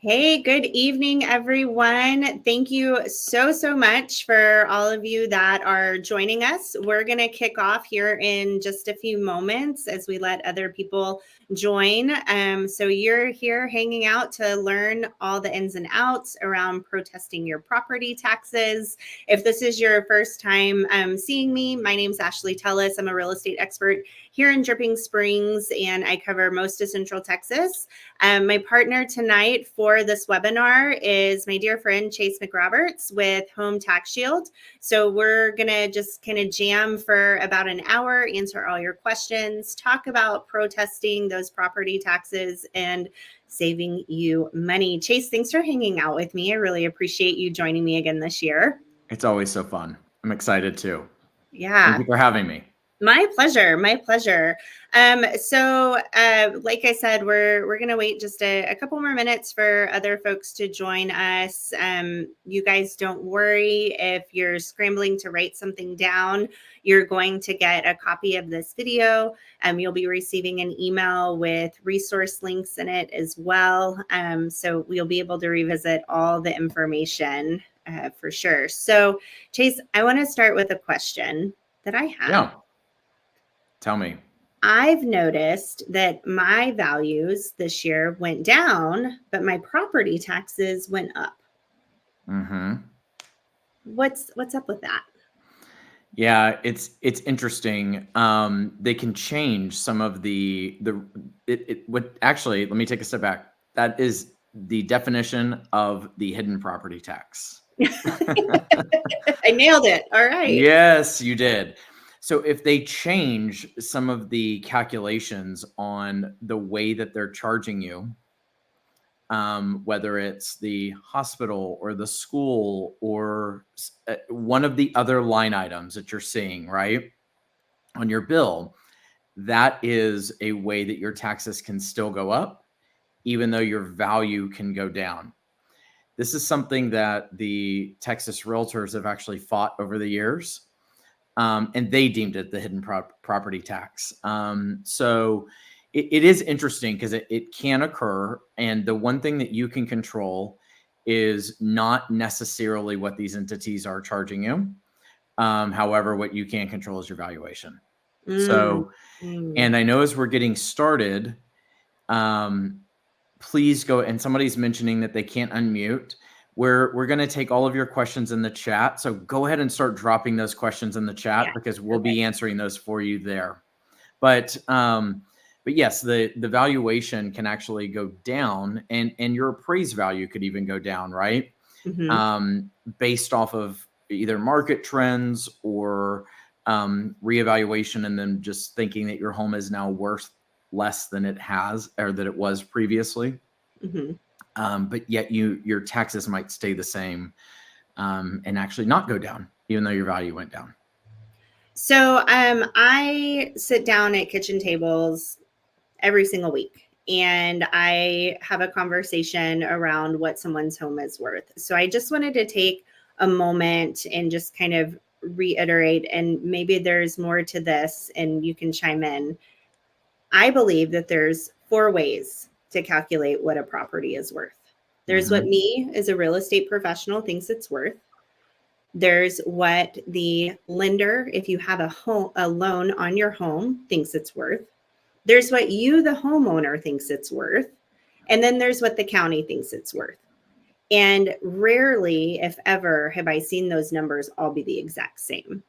Hey, good evening, everyone. Thank you so much for all of you that are joining us. We're going to kick off here in just a few moments as we let other people join. So you're here hanging out to learn all the ins and outs around protesting your property taxes. If this is your first time seeing me, my name's Ashley Tullis. I'm a real estate expert here in Dripping Springs, and I cover most of Central Texas. My partner tonight for this webinar is my dear friend Chase McRoberts with Home Tax Shield. So we're going to just kind of jam for about an hour, answer all your questions, talk about protesting those property taxes and saving you money. Chase, thanks for hanging out with me. I really appreciate you joining me again this year. It's always so fun. I'm excited too. Yeah. Thank you for having me. My pleasure. My pleasure. Like I said, we're going to wait just a couple more minutes for other folks to join us. You guys don't worry if you're scrambling to write something down. You're going to get a copy of this video. You'll be receiving an email with resource links in it as well. So we'll be able to revisit all the information for sure. So Chase, I want to start with a question that I have. Yeah. Tell me. I've noticed that my values this year went down, but my property taxes went up. Mm-hmm. What's up with that? Yeah, it's interesting. They can change some of actually, let me take a step back. That is the definition of the hidden property tax. I nailed it. All right. Yes, you did. So if they change some of the calculations on the way that they're charging you, whether it's the hospital or the school or one of the other line items that you're seeing, right, on your bill, that is a way that your taxes can still go up, even though your value can go down. This is something that the Texas Realtors have actually fought over the years. And they deemed it the hidden property tax. So it is interesting because it can occur. And the one thing that you can control is not necessarily what these entities are charging you. However, what you can control is your valuation. And I know as we're getting started, please go, and somebody's mentioning that they can't unmute. We're going to take all of your questions in the chat. So go ahead and start dropping those questions in the chat because we'll be answering those for you there. But yes, the valuation can actually go down and your appraised value could even go down, right? Mm-hmm. Based off of either market trends or reevaluation, and then just thinking that your home is now worth less than it has or that it was previously. Mm-hmm. But yet your taxes might stay the same and actually not go down, even though your value went down. So I sit down at kitchen tables every single week, and I have a conversation around what someone's home is worth. So I just wanted to take a moment and just kind of reiterate, and maybe there's more to this and you can chime in. I believe that there's 4 ways to calculate what a property is worth. There's what me as a real estate professional thinks it's worth. There's what the lender, if you have a loan on your home, thinks it's worth. There's what you, the homeowner, thinks it's worth. And then there's what the county thinks it's worth. And rarely, if ever, have I seen those numbers all be the exact same.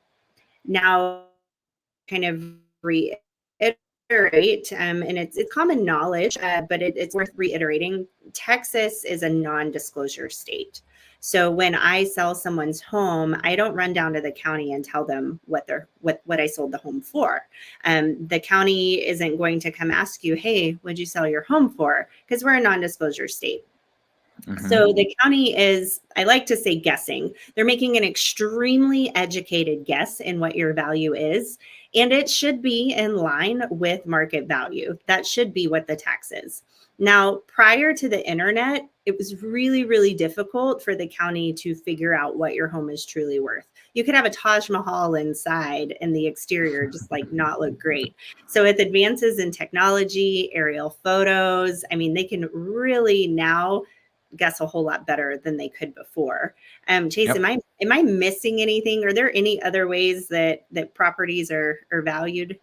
Now, kind of reiterate, and it's common knowledge, but it's worth reiterating. Texas is a non-disclosure state. So when I sell someone's home, I don't run down to the county and tell them what I sold the home for. The county isn't going to come ask you, hey, what'd you sell your home for? Because we're a non-disclosure state. Mm-hmm. So the county is, I like to say, guessing. They're making an extremely educated guess in what your value is, and it should be in line with market value. That should be what the tax is. Now, prior to the internet, it was really, really difficult for the county to figure out what your home is truly worth. You could have a Taj Mahal inside and the exterior just like not look great. So with advances in technology, aerial photos, I mean, they can really now guess a whole lot better than they could before. Chase, Yep. am I missing anything? Are there any other ways that properties are valued?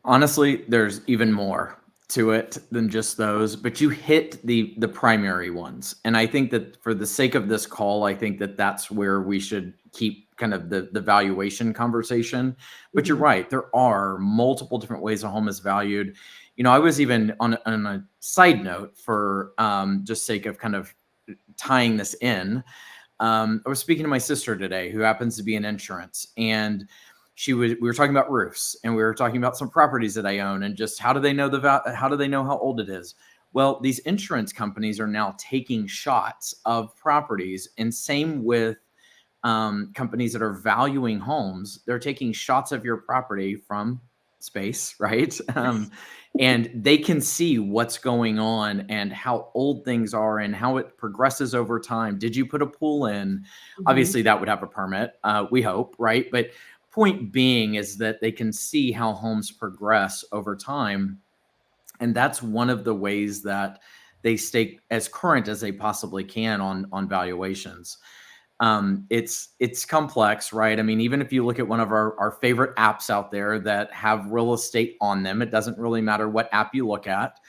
Honestly, there's even more to it than just those, but you hit the primary ones. And I think that for the sake of this call, I think that that's where we should keep kind of the valuation conversation. But you're Mhm. right, there are multiple different ways a home is valued. I was even on a side note for just sake of kind of tying this in. I was speaking to my sister today, who happens to be in insurance, and we were talking about roofs, and we were talking about some properties that I own, and just how do they know how do they know how old it is? Well, these insurance companies are now taking shots of properties, and same with companies that are valuing homes. They're taking shots of your property from space, right? And they can see what's going on and how old things are and how it progresses over time. Did you put a pool in? Mhm. Obviously, that would have a permit, we hope, right? But point being is that they can see how homes progress over time. And that's one of the ways that they stay as current as they possibly can on valuations. It's complex, right? I mean, even if you look at one of our favorite apps out there that have real estate on them, it doesn't really matter what app you look at,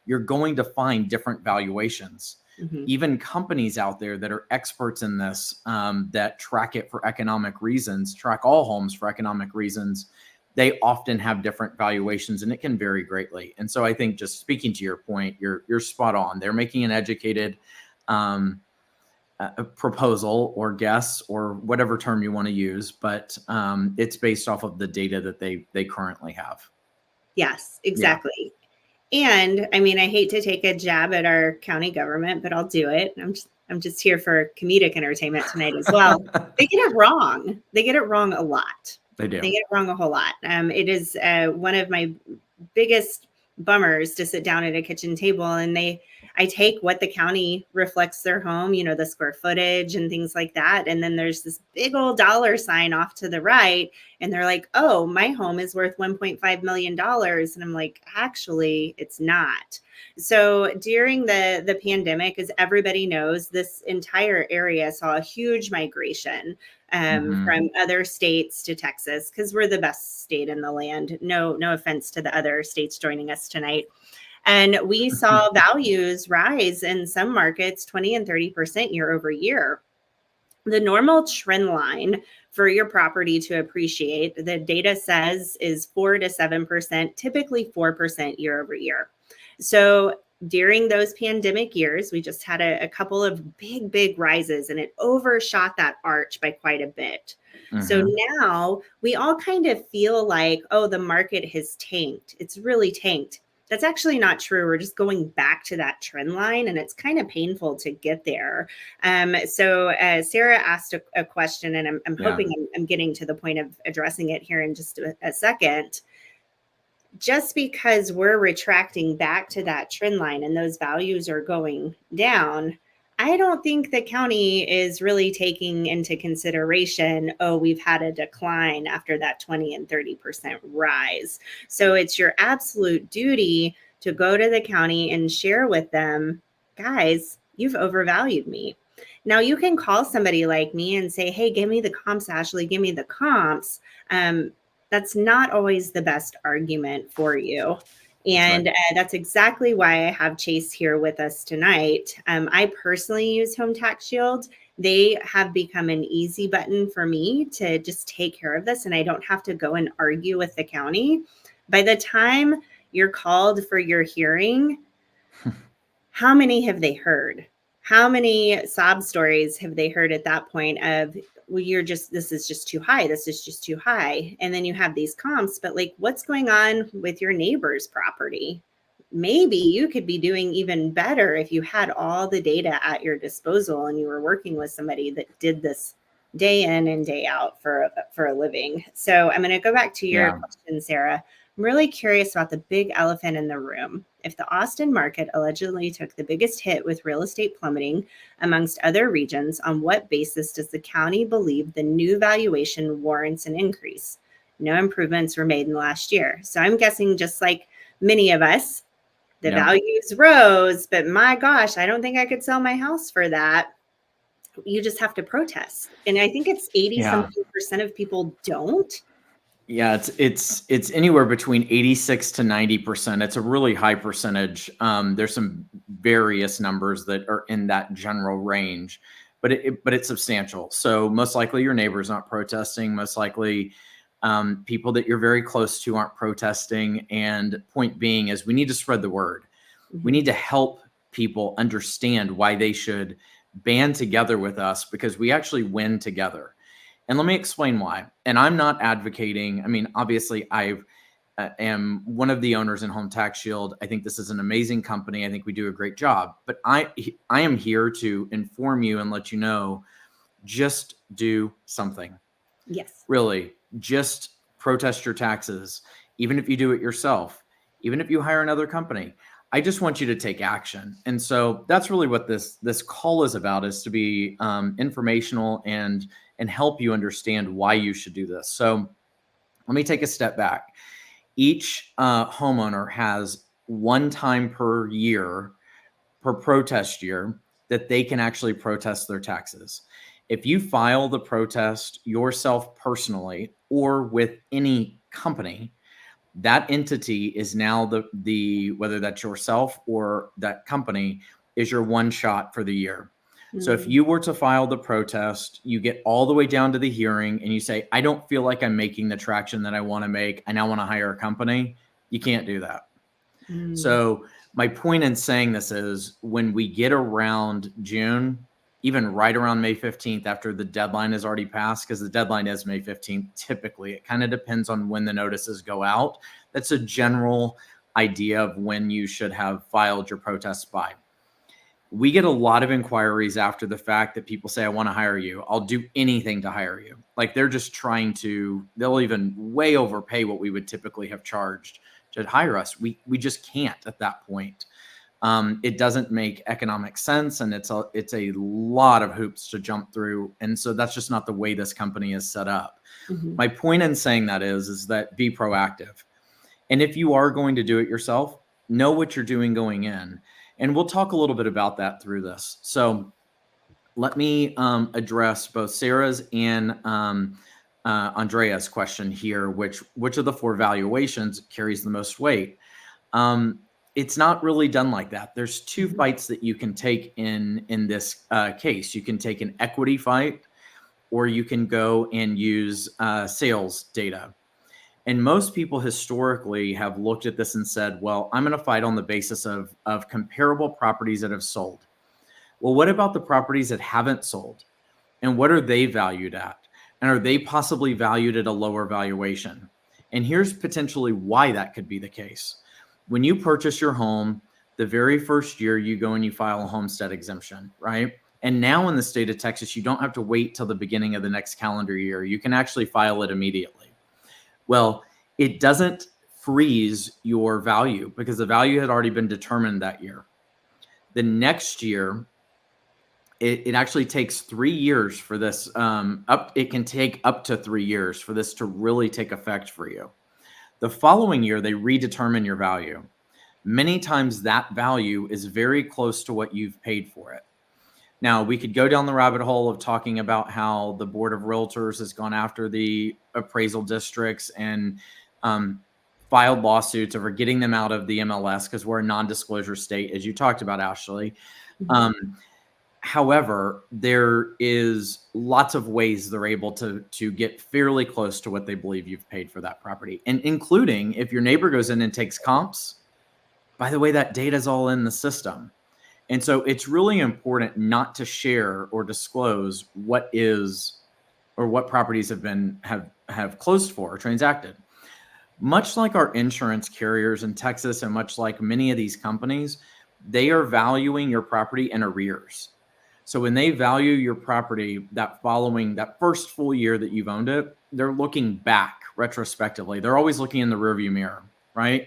you're going to find different valuations. Mhm. Even companies out there that are experts in this, that track it for economic reasons, track all homes for economic reasons, they often have different valuations, and it can vary greatly. And so I think, just speaking to your point, you're spot on. They're making an educated um, a proposal or guess or whatever term you want to use, but it's based off of the data that they currently have. Yes, Yeah. exactly. And I mean, I hate to take a jab at our county government, but I'll do it. I'm just here for comedic entertainment tonight as well. They get it wrong. They get it wrong a lot. They They do. get it wrong a whole lot. It is one of my biggest bummers to sit down at a kitchen table and I take what the county reflects their home, the square footage and things like that. And then there's this big old dollar sign off to the right. And they're like, oh, my home is worth $1.5 million. And I'm like, actually, it's not. So during the pandemic, as everybody knows, this entire area saw a huge migration Hmm. from other states to Texas because we're the best state in the land. No offense to the other states joining us tonight. And we saw values rise in some markets 20 and 30% year over year. The normal trend line for your property to appreciate, the data says, is 4 to 7%, typically 4% year over year. So during those pandemic years, we just had a couple of big rises and it overshot that arch by quite a bit. So Hmm. now we all kind of feel like, oh, the market has tanked. It's really tanked. That's actually not true. We're just going back to that trend line, and it's kind of painful to get there. So Sarah asked a question, and I'm Yeah. hoping I'm getting to the point of addressing it here in just a second. Just because we're retracting back to that trend line and those values are going down, I don't think the county is really taking into consideration, oh, we've had a decline after that 20 and 30% rise. So it's your absolute duty to go to the county and share with them, guys, you've overvalued me. Now you can call somebody like me and say, hey, give me the comps, Ashley, give me the comps. That's not always the best argument for you. That's right. And that's exactly why I have Chase here with us tonight. I personally use Home Tax Shield. They have become an easy button for me to just take care of this, and I don't have to go and argue with the county. By the time you're called for your hearing, how many have they heard? How many sob stories have they heard at that point of, well, this is just too high. This is just too high. And then you have these comps, but like, what's going on with your neighbor's property? Maybe you could be doing even better if you had all the data at your disposal and you were working with somebody that did this day in and day out for a living. So I'm going to go back to your Yeah. question, Sarah. I'm really curious about the big elephant in the room. If the Austin market allegedly took the biggest hit with real estate plummeting amongst other regions, on what basis does the county believe the new valuation warrants an increase? No improvements were made in the last year. So I'm guessing, just like many of us, The Yeah. values rose, but my gosh, I don't think I could sell my house for that. You just have to protest. And I think it's 80 Yeah. something percent of people don't. Yeah, it's anywhere between 86 to 90%. It's a really high percentage. There's some various numbers that are in that general range, but it's substantial. So most likely your neighbor's not protesting. Most likely people that you're very close to aren't protesting. And point being is we need to spread the word. We need to help people understand why they should band together with us because we actually win together. And let me explain why. And I'm not advocating, I mean, obviously, am one of the owners in Home Tax Shield. I think this is an amazing company. I think we do a great job. But I am here to inform you and let you know, just do something. Yes. Really, just protest your taxes, even if you do it yourself, even if you hire another company. I just want you to take action. And so that's really what this call is about, is to be informational and help you understand why you should do this. So let me take a step back. Each homeowner has one time per year, per protest year, that they can actually protest their taxes. If you file the protest yourself personally or with any company, that entity is now the whether that's yourself or that company is your one shot for the year. So if you were to file the protest, you get all the way down to the hearing and you say, I don't feel like I'm making the traction that I want to make. I now want to hire a company. You can't do that. So my point in saying this is when we get around June, even right around May 15th, after the deadline is already passed, because the deadline is May 15th, typically, it kind of depends on when the notices go out. That's a general idea of when you should have filed your protest by. We get a lot of inquiries after the fact that people say, I want to hire you. I'll do anything to hire you. Like they're just trying to, they'll even way overpay what we would typically have charged to hire us. We just can't at that point. It doesn't make economic sense, and it's a lot of hoops to jump through. And so that's just not the way this company is set up. My point in saying that is that be proactive. And if you are going to do it yourself, know what you're doing going in. And we'll talk a little bit about that through this. So let me address both Sarah's and Andrea's question here, which of the four valuations carries the most weight? It's not really done like that. There's two fights that you can take in this case. You can take an equity fight, or you can go and use sales data. And most people historically have looked at this and said, well, I'm going to fight on the basis of comparable properties that have sold. Well, what about the properties that haven't sold? And what are they valued at? And are they possibly valued at a lower valuation? And here's potentially why that could be the case. When you purchase your home, the very first year you go and you file a homestead exemption, right? And now in the state of Texas, you don't have to wait till the beginning of the next calendar year. You can actually file it immediately. Well, it doesn't freeze your value because the value had already been determined that year. The next year, it actually takes 3 years for this. It can take up to 3 years for this to really take effect for you. The following year, they redetermine your value. Many times that value is very close to what you've paid for it. Now, we could go down the rabbit hole of talking about how the Board of Realtors has gone after the appraisal districts and filed lawsuits over getting them out of the MLS because we're a non-disclosure state, as you talked about, Ashley. However, there is lots of ways they're able to get fairly close to what they believe you've paid for that property. And including if your neighbor goes in and takes comps, by the way, that data is all in the system. And so it's really important not to share or disclose what is or what properties have closed for or transacted. Much like our insurance carriers in Texas and much like many of these companies, they are valuing your property in arrears. So when they value your property that first full year that you've owned it, they're looking back retrospectively. They're always looking in the rearview mirror, right?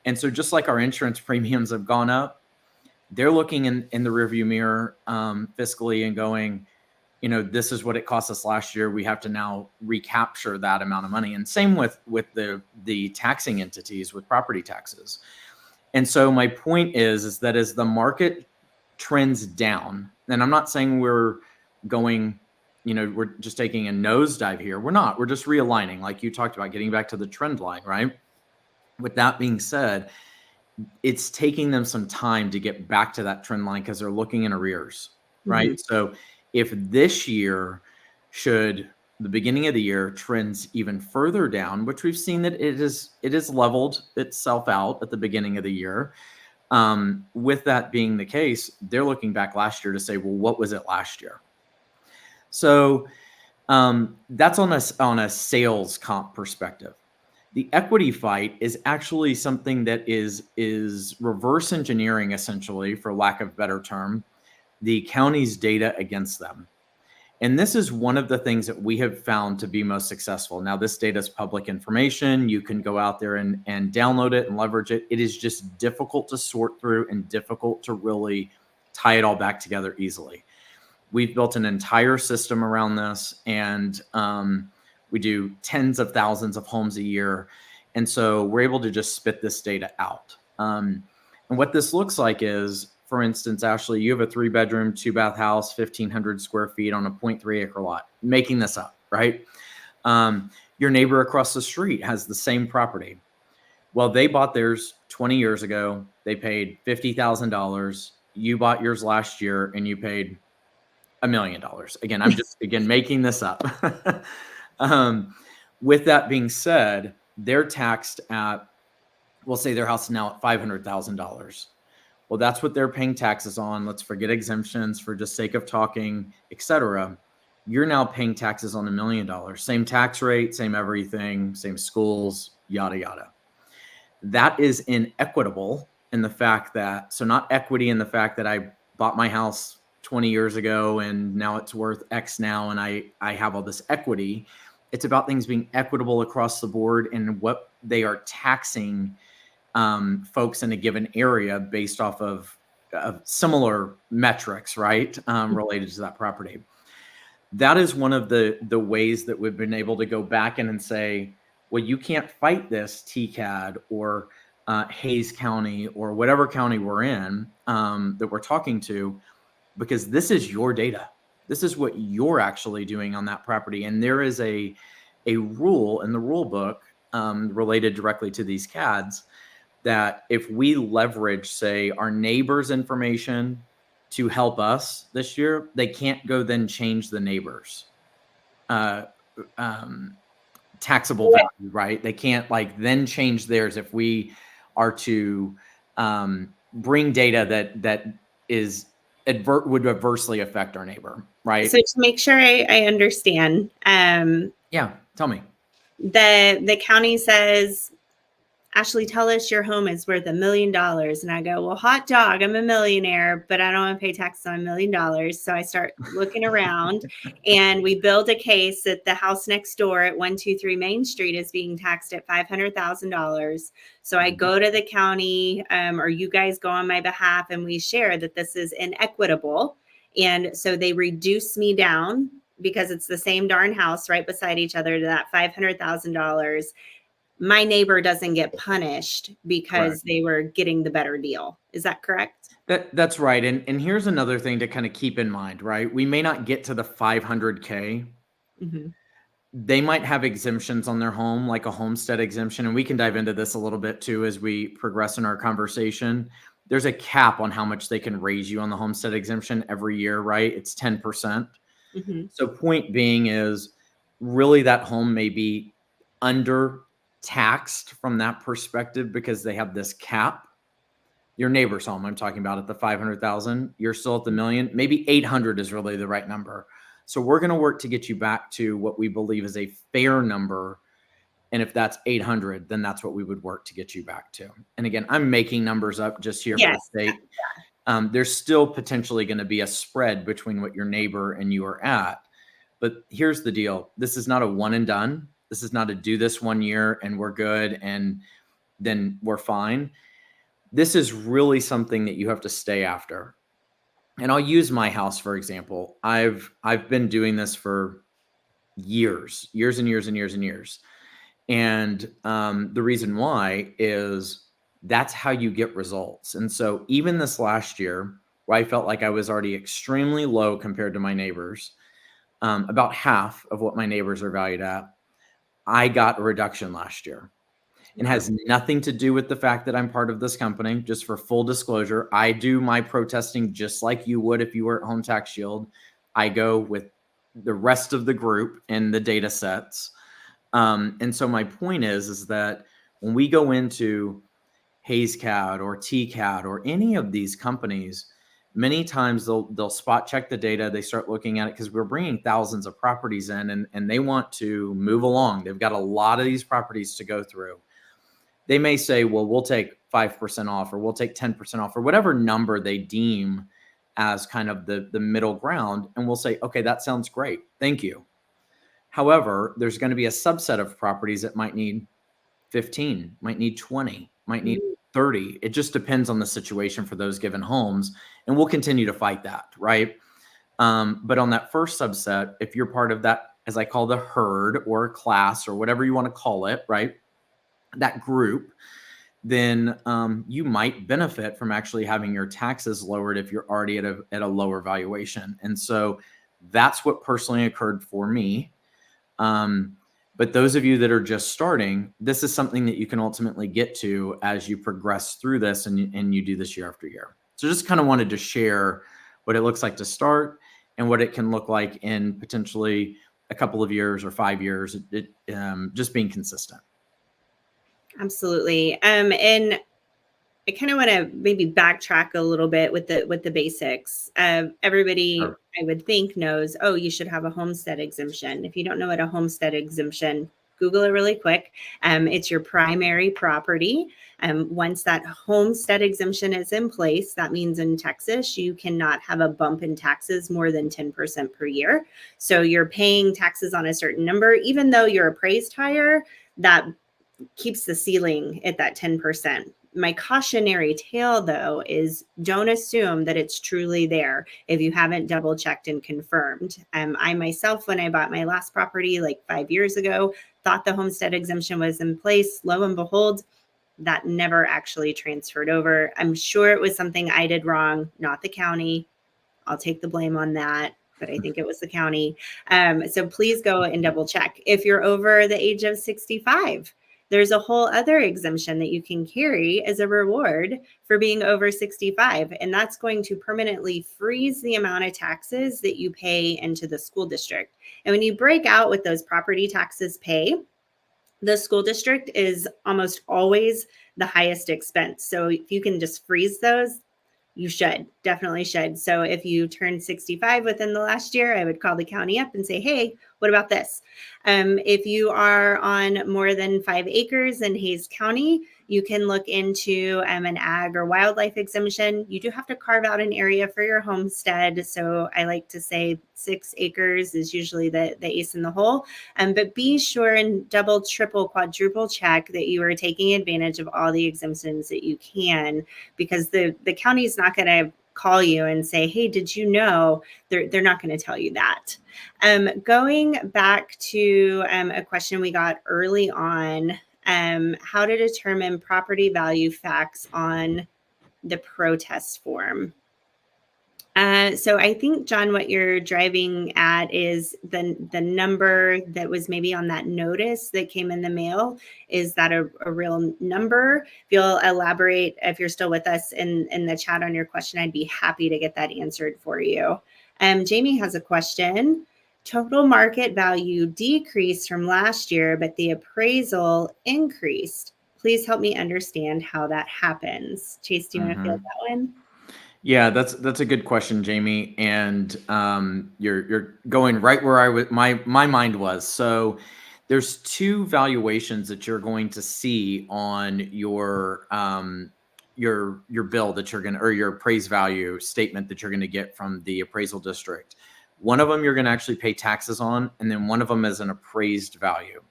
And so just like our insurance premiums have gone up, they're looking in the rearview mirror fiscally and going, this is what it cost us last year. We have to now recapture that amount of money. And same with the taxing entities with property taxes. And so my point is that as the market trends down, and I'm not saying we're going, we're just taking a nosedive here. We're not. We're just realigning, like you talked about, getting back to the trend line, right? With that being said, it's taking them some time to get back to that trend line because they're looking in arrears, right? So if this year should the beginning of the year trends even further down, which we've seen that it is leveled itself out at the beginning of the year. With that being the case, they're looking back last year to say, well, what was it last year? So that's on a sales comp perspective. The equity fight is actually something that is reverse engineering, essentially, for lack of a better term, the county's data against them. And this is one of the things that we have found to be most successful. Now, this data is public information. You can go out there and download it and leverage it. It is just difficult to sort through and difficult to really tie it all back together easily. We've built an entire system around this, and we do tens of thousands of homes a year. And so we're able to just spit this data out. And what this looks like is, for instance, Ashley, you have a 3-bedroom, 2-bath house, 1,500 square feet on a 0.3 acre lot, making this up, right? Your neighbor across the street has the same property. Well, they bought theirs 20 years ago. They paid $50,000. You bought yours last year and you paid $1 million. Again, I'm just, making this up. With that being said, they're taxed at, we'll say their house is now at $500,000. Well, that's what they're paying taxes on. Let's forget exemptions for just sake of talking, etc. You're now paying taxes on $1 million. Same tax rate, same everything, same schools, yada, yada. That is inequitable in the fact that, so not equity in the fact that I bought my house 20 years ago and now it's worth X now and I have all this equity. It's about things being equitable across the board and what they are taxing folks in a given area based off of similar metrics, right? Related to that property. That is one of the ways that we've been able to go back in and say, well, you can't fight this TCAD or Hayes County or whatever county we're in that we're talking to, because this is your data. This is what you're actually doing on that property. And there is a rule in the rule book related directly to these CADs that if we leverage, say, our neighbor's information to help us this year, they can't go then change the neighbor's taxable value, right? They can't then change theirs if we are to bring data that is would adversely affect our neighbor, right? So to make sure I understand, yeah, tell me. The county says, Ashley, Tullis, your home is worth $1 million. And I go, well, hot dog, I'm a millionaire, but I don't want to pay taxes on $1 million. So I start looking around and we build a case that the house next door at 123 Main Street is being taxed at $500,000. So I go to the county or you guys go on my behalf and we share that this is inequitable. And so they reduce me down because it's the same darn house right beside each other to that $500,000. My neighbor doesn't get punished because they were getting the better deal. Is that correct? That's right. And here's another thing to kind of keep in mind, right? We may not get to the 500K. Mm-hmm. They might have exemptions on their home, like a homestead exemption. And we can dive into this a little bit too as we progress in our conversation. There's a cap on how much they can raise you on the homestead exemption every year, right? It's 10%. Mm-hmm. So point being is really that home may be under taxed from that perspective because they have this cap. Your neighbor's home, I'm talking about, at the 500,000, you're still at the million. Maybe 800 is really the right number. So we're going to work to get you back to what we believe is a fair number. And if that's 800, then that's what we would work to get you back to. And again, I'm making numbers up just here for the sake. There's still potentially going to be a spread between what your neighbor and you are at. But here's the deal. This is not a one and done. This is not a do this 1 year and we're good and then we're fine. This is really something that you have to stay after. And I'll use my house, for example. I've been doing this for years and years and years and years. And the reason why is that's how you get results. And so even this last year, where I felt like I was already extremely low compared to my neighbors, about half of what my neighbors are valued at, I got a reduction last year. It Wow. has nothing to do with the fact that I'm part of this company. Just for full disclosure, I do my protesting just like you would if you were at Home Tax Shield. I go with the rest of the group in the data sets. And so my point is that when we go into HaysCAD or TCAD or any of these companies, many times they'll spot check the data. They start looking at it because we're bringing thousands of properties in, and they want to move along. They've got a lot of these properties to go through. They may say, well, we'll take 5% off, or we'll take 10% off, or whatever number they deem as kind of the middle ground. And we'll say, okay, that sounds great. Thank you. However, there's going to be a subset of properties that might need 15, might need 20, might need 30. It just depends on the situation for those given homes. And we'll continue to fight that, right? But on that first subset, if you're part of that, as I call the herd or class or whatever you want to call it, right? That group, then you might benefit from actually having your taxes lowered if you're already at a lower valuation. And so that's what personally occurred for me. But those of you that are just starting, this is something that you can ultimately get to as you progress through this and you do this year after year. So just kind of wanted to share what it looks like to start and what it can look like in potentially a couple of years or 5 years, just being consistent. Absolutely. And I kind of want to maybe backtrack a little bit with the basics. Everybody, Sure. I would think, knows, oh, you should have a homestead exemption. If you don't know what a homestead exemption, Google it really quick. It's your primary property. Once that homestead exemption is in place, that means in Texas, you cannot have a bump in taxes more than 10% per year. So you're paying taxes on a certain number, even though you're appraised higher, that keeps the ceiling at that 10%. My cautionary tale, though, is don't assume that it's truly there if you haven't double checked and confirmed. I myself, when I bought my last property like 5 years ago, thought the homestead exemption was in place. Lo and behold, that never actually transferred over. I'm sure it was something I did wrong, not the county. I'll take the blame on that, but I think it was the county. So please go and double check. If you're over the age of 65, there's a whole other exemption that you can carry as a reward for being over 65. And that's going to permanently freeze the amount of taxes that you pay into the school district. And when you break out what those property taxes pay, the school district is almost always the highest expense. So if you can just freeze those, you should, definitely should. So if you turn 65 within the last year, I would call the county up and say, hey, what about this? If you are on more than 5 acres in Hays County, you can look into an ag or wildlife exemption. You do have to carve out an area for your homestead. So I like to say 6 acres is usually the ace in the hole. But be sure and double, triple, quadruple check that you are taking advantage of all the exemptions that you can, because the county is not going to call you and say, hey, did you know? They're not going to tell you that. Going back to a question we got early on, how to determine property value facts on the protest form. So I think, John, what you're driving at is the number that was maybe on that notice that came in the mail. Is that a real number? If you'll elaborate, if you're still with us in the chat on your question, I'd be happy to get that answered for you. Jamie has a question. Total market value decreased from last year, but the appraisal increased. Please help me understand how that happens. Chase, do you want to field that one? Yeah, that's a good question, Jamie, and you're going right where my mind was. So there's 2 valuations that you're going to see on your bill that you're going to, or your appraised value statement that you're going to get from the appraisal district. One of them you're going to actually pay taxes on, and then one of them is an appraised value.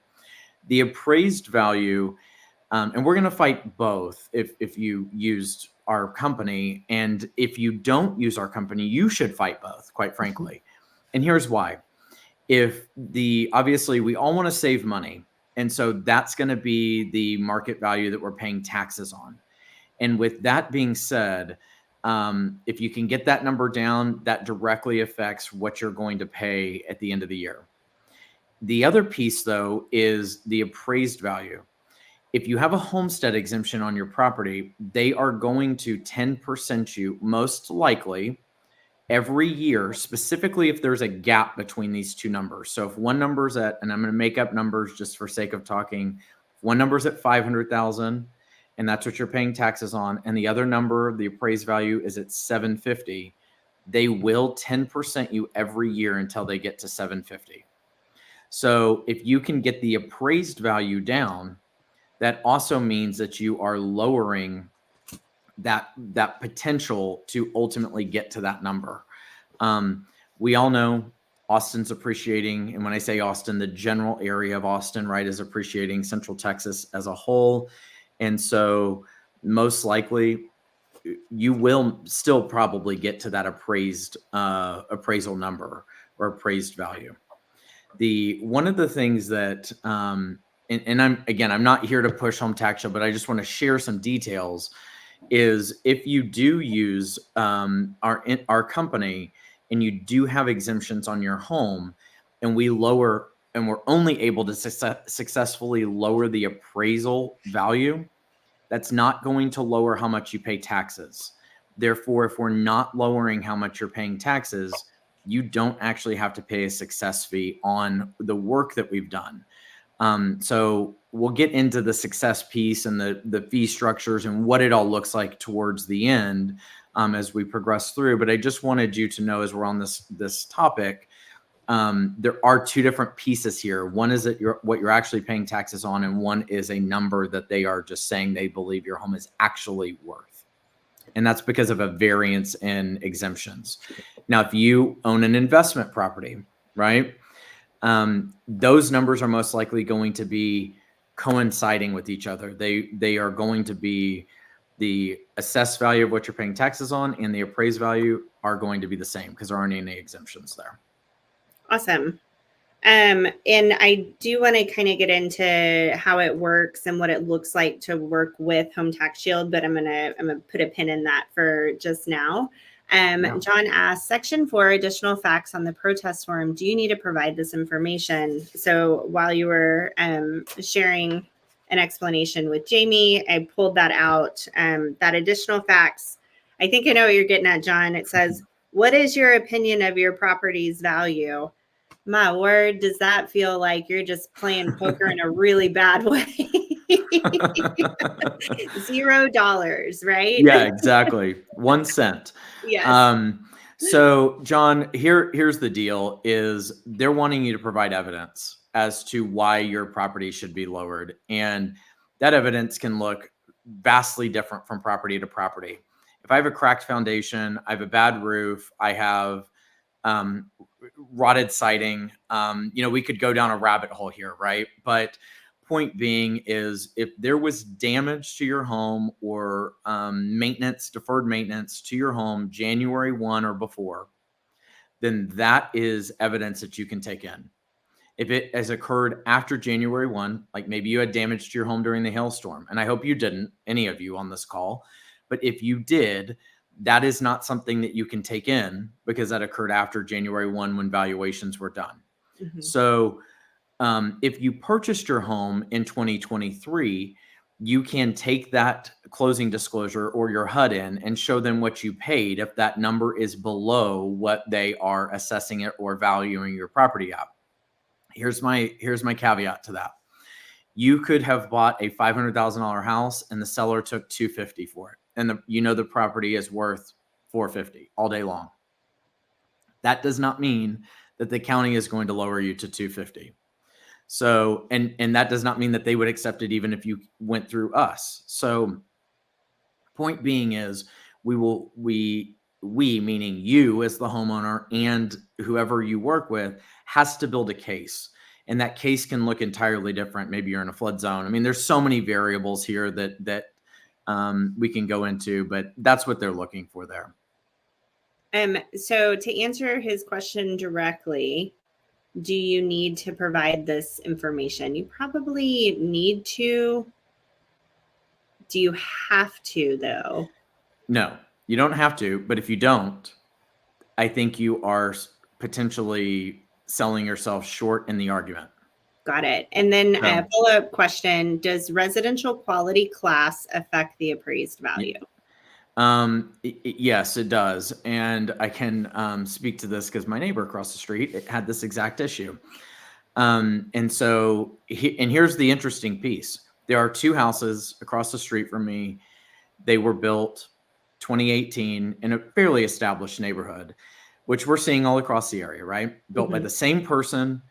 The appraised value, and we're going to fight both if you used our company. And if you don't use our company, you should fight both, quite frankly. And here's why. Obviously we all want to save money. And so that's going to be the market value that we're paying taxes on. And with that being said, if you can get that number down, that directly affects what you're going to pay at the end of the year. The other piece, though, is the appraised value. If you have a homestead exemption on your property, they are going to 10% you most likely every year, specifically if there's a gap between these two numbers. So if one number's at, and I'm going to make up numbers just for sake of talking, one number's at 500,000 and that's what you're paying taxes on, and the other number, the appraised value, is at 750, they will 10% you every year until they get to 750. So if you can get the appraised value down, that also means that you are lowering that potential to ultimately get to that number. We all know Austin's appreciating, and when I say Austin, the general area of Austin, right, is appreciating. Central Texas as a whole, and so most likely you will still probably get to that appraised appraisal number or appraised value. One of the things that and I'm not here to push home tax show, but I just want to share some details. Is if you do use our company and you do have exemptions on your home, and we're only able to successfully lower the appraisal value, that's not going to lower how much you pay taxes. Therefore, if we're not lowering how much you're paying taxes, you don't actually have to pay a success fee on the work that we've done. So we'll get into the success piece and the fee structures and what it all looks like towards the end as we progress through. But I just wanted you to know, as we're on this topic, there are two different pieces here. One is that what you're actually paying taxes on, and one is a number that they are just saying they believe your home is actually worth. And that's because of a variance in exemptions. Now, if you own an investment property, right, those numbers are most likely going to be coinciding with each other. They are going to be the assessed value of what you're paying taxes on and the appraised value are going to be the same because there aren't any exemptions there. Awesome. And I do want to kind of get into how it works and what it looks like to work with Home Tax Shield, but I'm gonna put a pin in that for just now. Yeah. John asked, Section 4, additional facts on the protest form. Do you need to provide this information? So while you were sharing an explanation with Jamie, I pulled that out. That additional facts, I think I know what you're getting at, John. It says, what is your opinion of your property's value? My word, does that feel like you're just playing poker in a really bad way? $0, right? Yeah, exactly. 1 cent. Yes. So John, here's the deal, is they're wanting you to provide evidence as to why your property should be lowered. And that evidence can look vastly different from property to property. If I have a cracked foundation, I have a bad roof, I have rotted siding, we could go down a rabbit hole here, right? But point being is, if there was damage to your home or deferred maintenance to your home January 1 or before, then that is evidence that you can take in. If it has occurred after January 1, like maybe you had damage to your home during the hailstorm, and I hope you didn't, any of you on this call, but if you did, that is not something that you can take in because that occurred after January 1 when valuations were done. Mm-hmm. So if you purchased your home in 2023, you can take that closing disclosure or your HUD in and show them what you paid if that number is below what they are assessing it or valuing your property at. Here's my caveat to that. You could have bought a $500,000 house and the seller took $250,000 for it, and the property is worth $450,000 all day long. That does not mean that the county is going to lower you to $250,000. So, and that does not mean that they would accept it even if you went through us. So, point being is, we meaning you as the homeowner and whoever you work with has to build a case. And that case can look entirely different. Maybe you're in a flood zone. I mean, there's so many variables here that we can go into, but that's what they're looking for there. So to answer his question directly, do you need to provide this information? You probably need to Do you have to, though? No, you don't have to. But if you don't, I think you are potentially selling yourself short in the argument. Got it. And then So, a follow-up question, does residential quality class affect the appraised value? Yes, it does. And I can speak to this because my neighbor across the street had this exact issue. And so, and here's the interesting piece. There are two houses across the street from me. They were built 2018 in a fairly established neighborhood, which we're seeing all across the area, right? Built by the same person,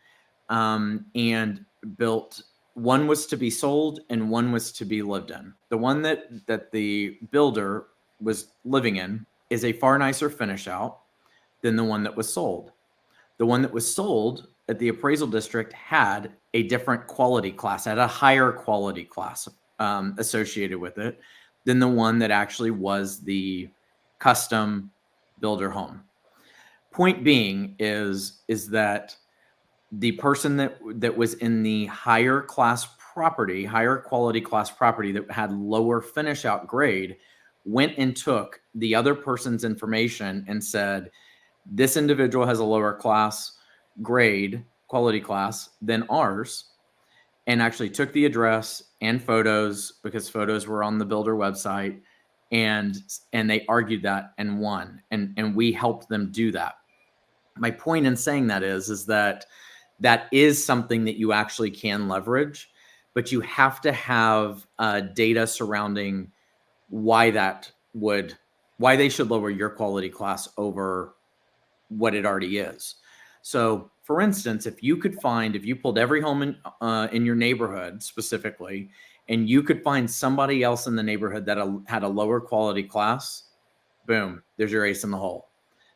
and built. One was to be sold and one was to be lived in. The one that the builder was living in is a far nicer finish out than the one that was sold. The one that was sold at the appraisal district had a different quality class, had a higher quality class associated with it than the one that actually was the custom builder home. Point being is that the person that was in the higher class property, higher quality class property that had lower finish out grade, went and took the other person's information and said, this individual has a lower class grade, quality class than ours, and actually took the address and photos, because photos were on the builder website, and they argued that and won, and we helped them do that. My point in saying that is that is something that you actually can leverage, but you have to have data surrounding why they should lower your quality class over what it already is. So, for instance, if you pulled every home in your neighborhood specifically, and you could find somebody else in the neighborhood that had a lower quality class, boom, there's your ace in the hole.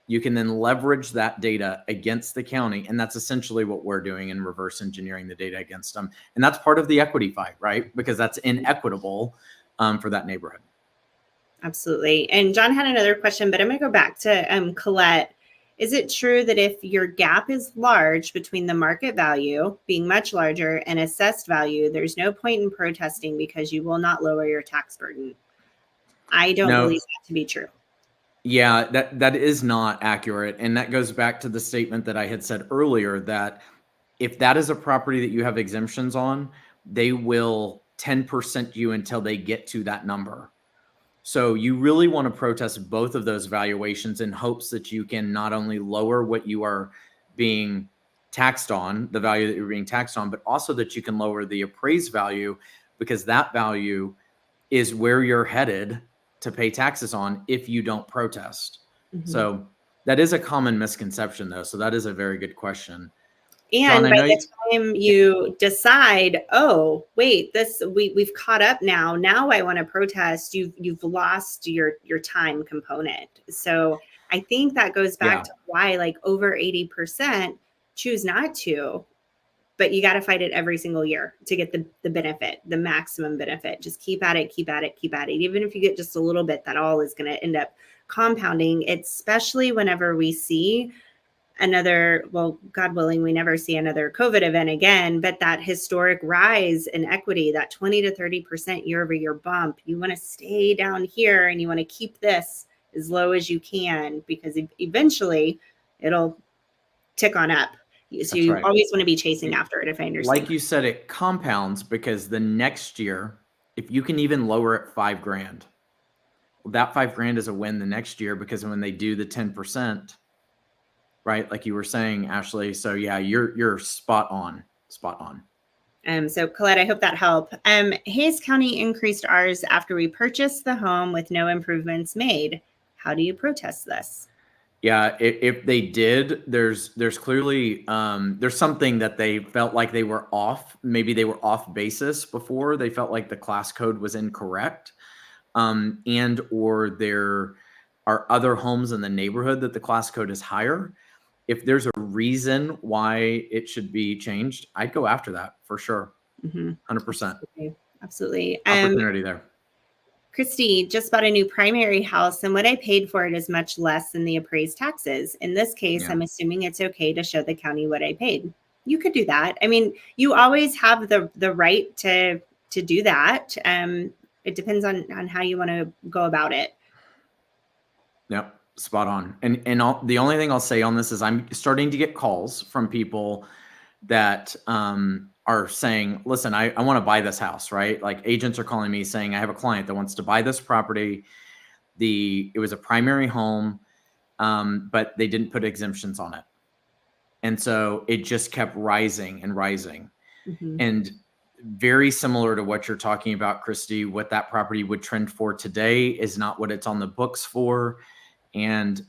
You can then leverage that data against the county. And that's essentially what we're doing in reverse engineering the data against them. And that's part of the equity fight, right? Because that's inequitable for that neighborhood. Absolutely. And John had another question, but I'm going to go back to Colette. Is it true that if your gap is large between the market value being much larger and assessed value, there's no point in protesting because you will not lower your tax burden? I don't believe that to be true. Yeah, that is not accurate. And that goes back to the statement that I had said earlier, that if that is a property that you have exemptions on, they will 10% you until they get to that number. So you really want to protest both of those valuations in hopes that you can not only lower what you are being taxed on, the value that you're being taxed on, but also that you can lower the appraised value, because that value is where you're headed to pay taxes on if you don't protest. So that is a common misconception, though. So that is a very good question. And John, by the time you decide, oh, wait, we've caught up now. Now I want to protest. You've lost your time component. So I think that goes back to why like over 80% choose not to. But you got to fight it every single year to get the benefit, the maximum benefit. Just keep at it, keep at it, keep at it. Even if you get just a little bit, that all is going to end up compounding, especially whenever we see another, well, God willing, we never see another COVID event again, but that historic rise in equity, that 20 to 30% year over year bump, you want to stay down here and you want to keep this as low as you can, because eventually it'll tick on up. So you always want to be chasing after it, if I understand. Like you said, it compounds, because the next year, if you can even lower it $5,000, well, that $5,000 is a win the next year, because when they do the 10%, right, like you were saying, Ashley. So yeah, you're spot on. So Colette, I hope that helped. Hayes County increased ours after we purchased the home with no improvements made. How do you protest this? Yeah, if they did, there's clearly there's something that they felt like they were off. Maybe they were off basis before. They felt like the class code was incorrect, and or there are other homes in the neighborhood that the class code is higher. If there's a reason why it should be changed, I'd go after that for sure. 100%. Absolutely. Opportunity there. Christy just bought a new primary house, and what I paid for it is much less than the appraised taxes. In this case, I'm assuming it's okay to show the county what I paid. You could do that. I mean, you always have the right to do that. it depends on how you want to go about it. Yep, spot on. And the only thing I'll say on this is I'm starting to get calls from people that are saying, listen, I want to buy this house, right? Like agents are calling me saying, I have a client that wants to buy this property. It was a primary home, but they didn't put exemptions on it. And so it just kept rising and rising. Mm-hmm. And very similar to what you're talking about, Christy, what that property would trend for today is not what it's on the books for. And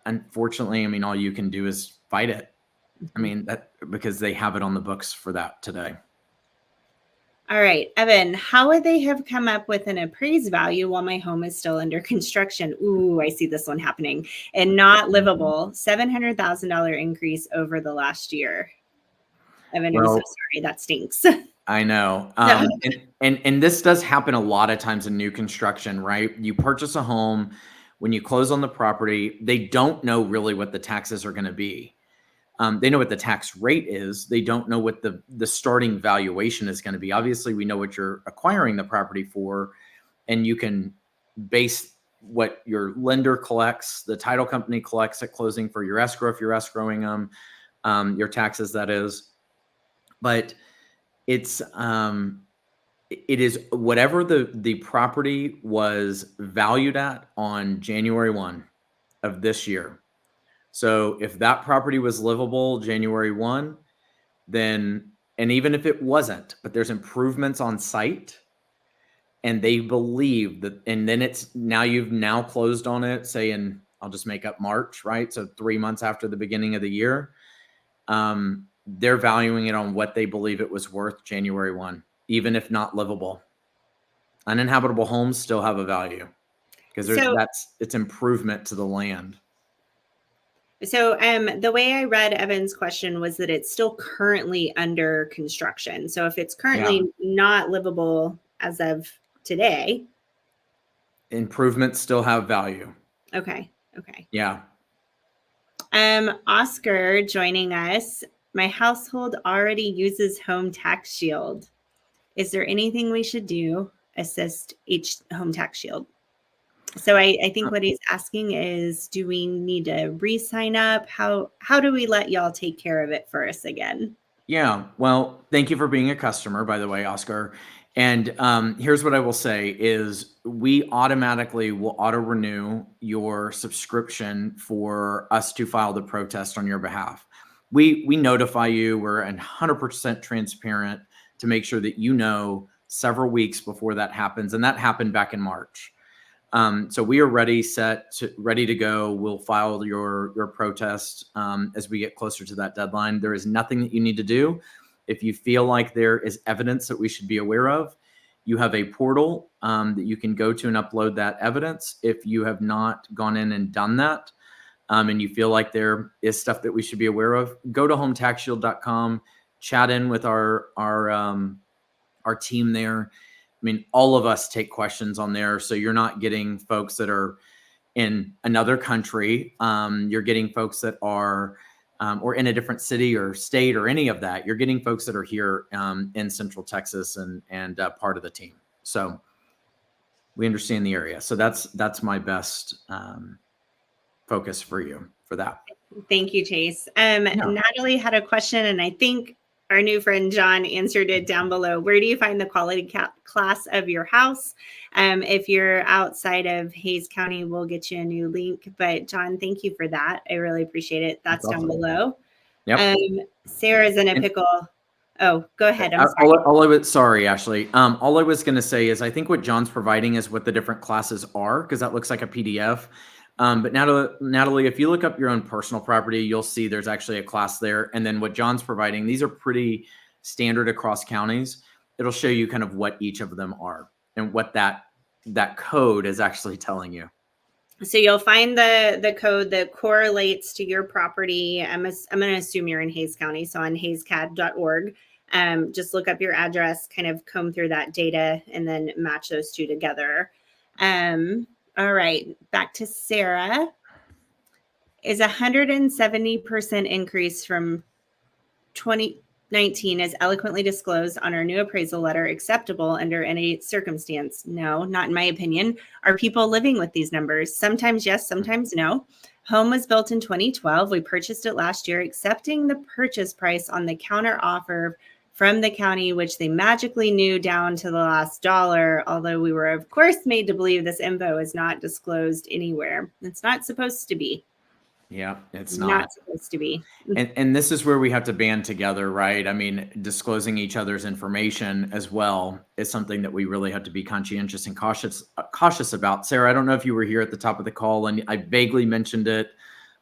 unfortunately, I mean, all you can do is fight it. I mean, because they have it on the books for that today. All right, Evan, how would they have come up with an appraised value while my home is still under construction? Ooh, I see this one happening. And not livable, $700,000 increase over the last year. Evan, I'm so sorry. That stinks. I know. And this does happen a lot of times in new construction, right? You purchase a home, when you close on the property, they don't know really what the taxes are going to be. They know what the tax rate is. They don't know what the starting valuation is going to be. Obviously, we know what you're acquiring the property for, and you can base what your lender collects, the title company collects at closing for your escrow, if you're escrowing them, your taxes, that is. But it is whatever the property was valued at on January 1 of this year. So if that property was livable January 1, then, and even if it wasn't, but there's improvements on site and they believe that, and then you've now closed on it, say I'll just make up March, right? So 3 months after the beginning of the year, they're valuing it on what they believe it was worth January 1, even if not livable. Uninhabitable homes still have a value because it's improvement to the land. So the way I read Evan's question was that it's still currently under construction. So if it's currently not livable as of today, improvements still have value. Okay. Yeah. Oscar joining us. My household already uses home tax shield. Is there anything we should do assist each home tax shield? So I think what he's asking is, do we need to re-sign up? How do we let y'all take care of it for us again? Yeah. Well, thank you for being a customer, by the way, Oscar. And here's what I will say is we automatically will auto renew your subscription for us to file the protest on your behalf. We notify you. We're 100% transparent to make sure that you know several weeks before that happens. And that happened back in March. So we are ready to go. We'll file your protest as we get closer to that deadline. There is nothing that you need to do. If you feel like there is evidence that we should be aware of, you have a portal that you can go to and upload that evidence. If you have not gone in and done that, and you feel like there is stuff that we should be aware of, go to hometaxshield.com, chat in with our team there. I mean, all of us take questions on there. So you're not getting folks that are in another country. You're getting folks that are or in a different city or state or any of that. You're getting folks that are here in Central Texas and part of the team. So we understand the area. So that's my best focus for you for that. Thank you, Chase. Natalie had a question, and I think our new friend John answered it down below. Where do you find the quality class of your house? If you're outside of Hays County, we'll get you a new link. But John, thank you for that. I really appreciate it. That's down below. Yep. Sarah's in a pickle. Oh, go ahead. I'm sorry. Sorry, Ashley. All I was going to say is I think what John's providing is what the different classes are, because that looks like a PDF. But Natalie, if you look up your own personal property, you'll see there's actually a class there. And then what John's providing, these are pretty standard across counties. It'll show you kind of what each of them are and what that code is actually telling you. So you'll find the code that correlates to your property. I'm going to assume you're in Hays County, so on hayscad.org. Just look up your address, kind of comb through that data, and then match those two together. All right, back to Sarah. Is 170% increase from 20 19 is eloquently disclosed on our new appraisal letter acceptable under any circumstance? No, not in my opinion. Are people living with these numbers? Sometimes yes, sometimes no. Home was built in 2012. We purchased it last year, accepting the purchase price on the counter offer from the county, which they magically knew down to the last dollar, although we were, of course, made to believe this info is not disclosed anywhere. It's not supposed to be. Yeah, it's Not supposed to be. And this is where we have to band together, right? I mean, disclosing each other's information as well is something that we really have to be conscientious and cautious about. Sarah, I don't know if you were here at the top of the call, and I vaguely mentioned it,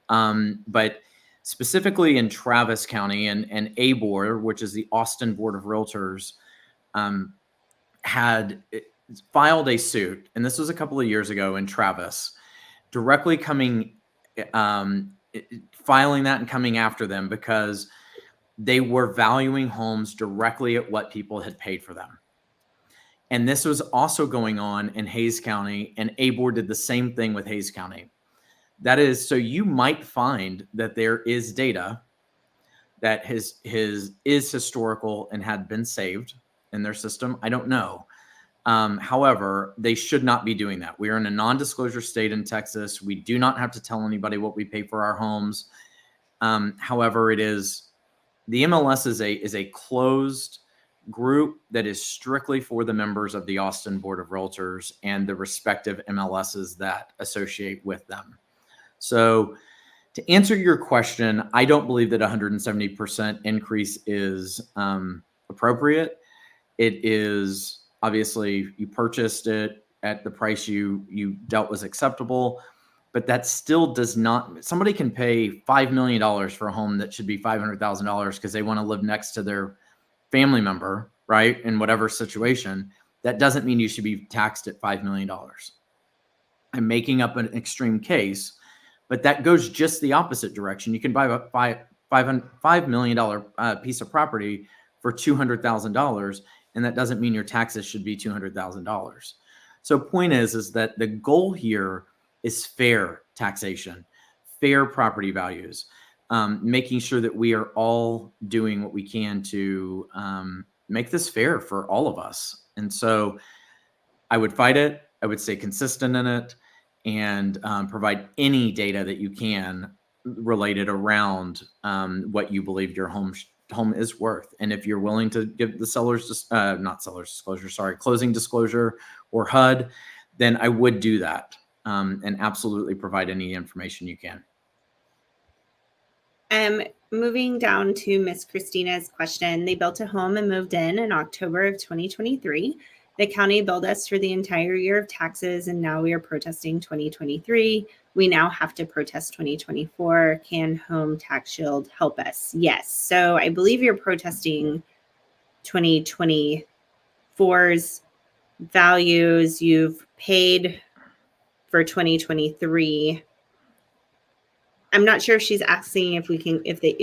but specifically in Travis County and ABOR, which is the Austin Board of Realtors, had filed a suit, and this was a couple of years ago in Travis, directly filing that and coming after them because they were valuing homes directly at what people had paid for them. And this was also going on in Hays County, and ABOR did the same thing with Hays County. That is, so you might find that there is data that is historical and had been saved in their system. I don't know. However, they should not be doing that. We are in a non-disclosure state in Texas. We do not have to tell anybody what we pay for our homes. However, the MLS is a closed group that is strictly for the members of the Austin Board of Realtors and the respective MLSs that associate with them. So to answer your question, I don't believe that 170% increase is appropriate. It is obviously you purchased it at the price you dealt was acceptable, but that still does not. Somebody can pay $5 million for a home that should be $500,000 because they want to live next to their family member, right? In whatever situation, that doesn't mean you should be taxed at $5 million. I'm making up an extreme case, but that goes just the opposite direction. You can buy a $5 million piece of property for $200,000, and that doesn't mean your taxes should be $200,000. So point is that the goal here is fair taxation, fair property values, making sure that we are all doing what we can to make this fair for all of us. And so I would fight it. I would stay consistent in it and provide any data that you can related around what you believe your home is worth. And if you're willing to give the closing disclosure or HUD, then I would do that and absolutely provide any information you can. Moving down to Miss Christina's question, they built a home and moved in October of 2023. The county billed us for the entire year of taxes, and now we are protesting 2023. We now have to protest 2024. Can Home Tax Shield help us? Yes. So I believe you're protesting 2024's values. You've paid for 2023. I'm not sure if she's asking if